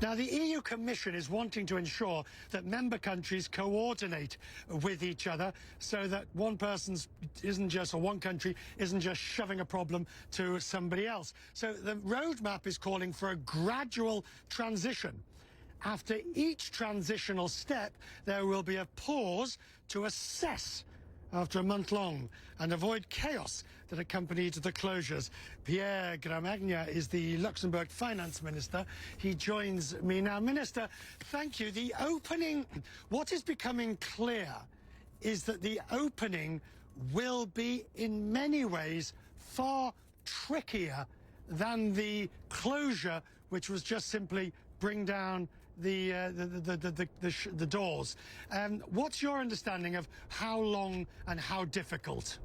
Now, the EU Commission is wanting to ensure that member countries coordinate with each other so that one country isn't just shoving a problem to somebody else. So the roadmap is calling for a gradual transition. After each transitional step, there will be a pause to assess after a month long and avoid chaos that accompanied the closures. Pierre Gramegna is the Luxembourg Finance Minister. He joins me now. Minister, thank you. What is becoming clear is that the opening will be in many ways far trickier than the closure, which was just simply bring down the doors. What's your understanding of how long and how difficult?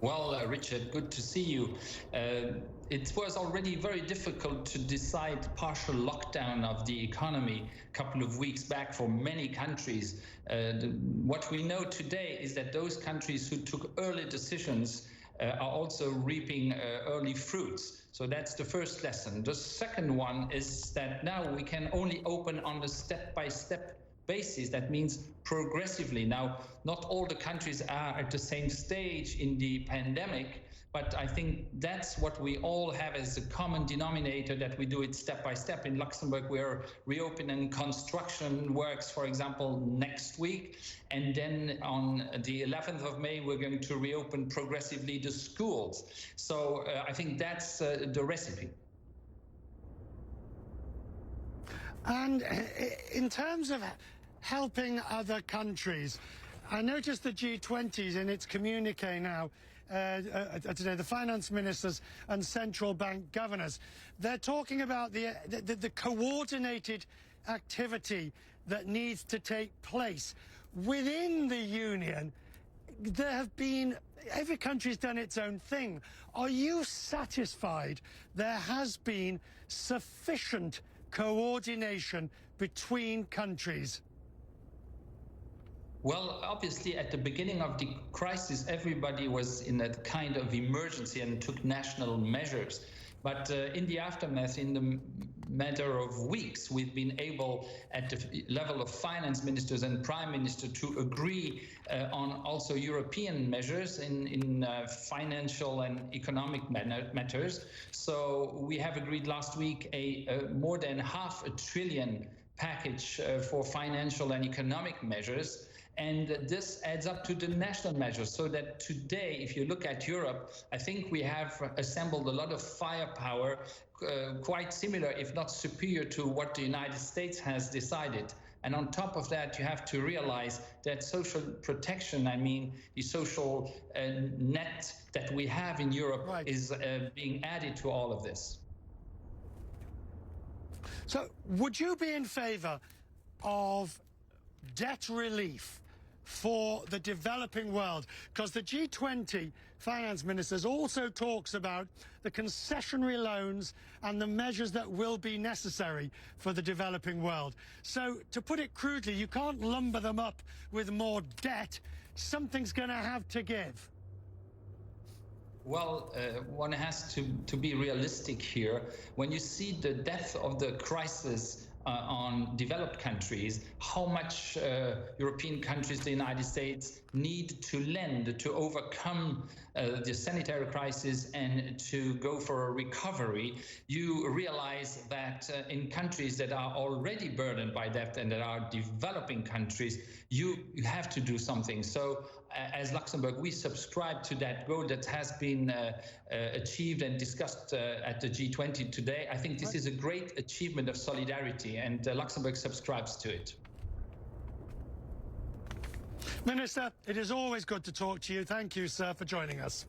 Well, Richard, good to see you. It was already very difficult to decide partial lockdown of the economy a couple of weeks back for many countries. What we know today is that those countries who took early decisions are also reaping early fruits. So that's the first lesson. The second one is that now we can only open on a step-by-step basis. That means progressively. Now, not all the countries are at the same stage in the pandemic, but I think that's what we all have as a common denominator, that we do it step by step. In Luxembourg, we're reopening construction works, for example, next week. And then on the 11th of May, we're going to reopen progressively the schools. So I think that's the recipe. And in terms of helping other countries, I noticed the G20 in its communique now, today, the finance ministers and central bank governors, they're talking about the coordinated activity that needs to take place within the union. There have been, every country's done its own thing. Are you satisfied there has been sufficient coordination between countries? Well, obviously, at the beginning of the crisis, everybody was in a kind of emergency and took national measures. But in the aftermath, in the matter of weeks, we've been able, at the level of finance ministers and prime minister, to agree on also European measures in financial and economic matters. So we have agreed last week a more than $500 billion package for financial and economic measures. And this adds up to the national measures, so that today, if you look at Europe, I think we have assembled a lot of firepower, quite similar, if not superior, to what the United States has decided. And on top of that, you have to realize that social protection, I mean, the social net that we have in Europe, right, is being added to all of this. So would you be in favor of debt relief for the developing world? Because the G20 finance ministers also talks about the concessionary loans and the measures that will be necessary for the developing world. So to put it crudely, you can't lumber them up with more debt. Something's going to have to give. Well, one has to be realistic here. When you see the depth of the crisis on developed countries, how much European countries, the United States, need to lend to overcome the sanitary crisis and to go for a recovery, you realize that in countries that are already burdened by debt and that are developing countries, you have to do something. So as Luxembourg, we subscribe to that goal that has been achieved and discussed at the G20 today. I think this is a great achievement of solidarity, and Luxembourg subscribes to it. Minister, it is always good to talk to you. Thank you, sir, for joining us.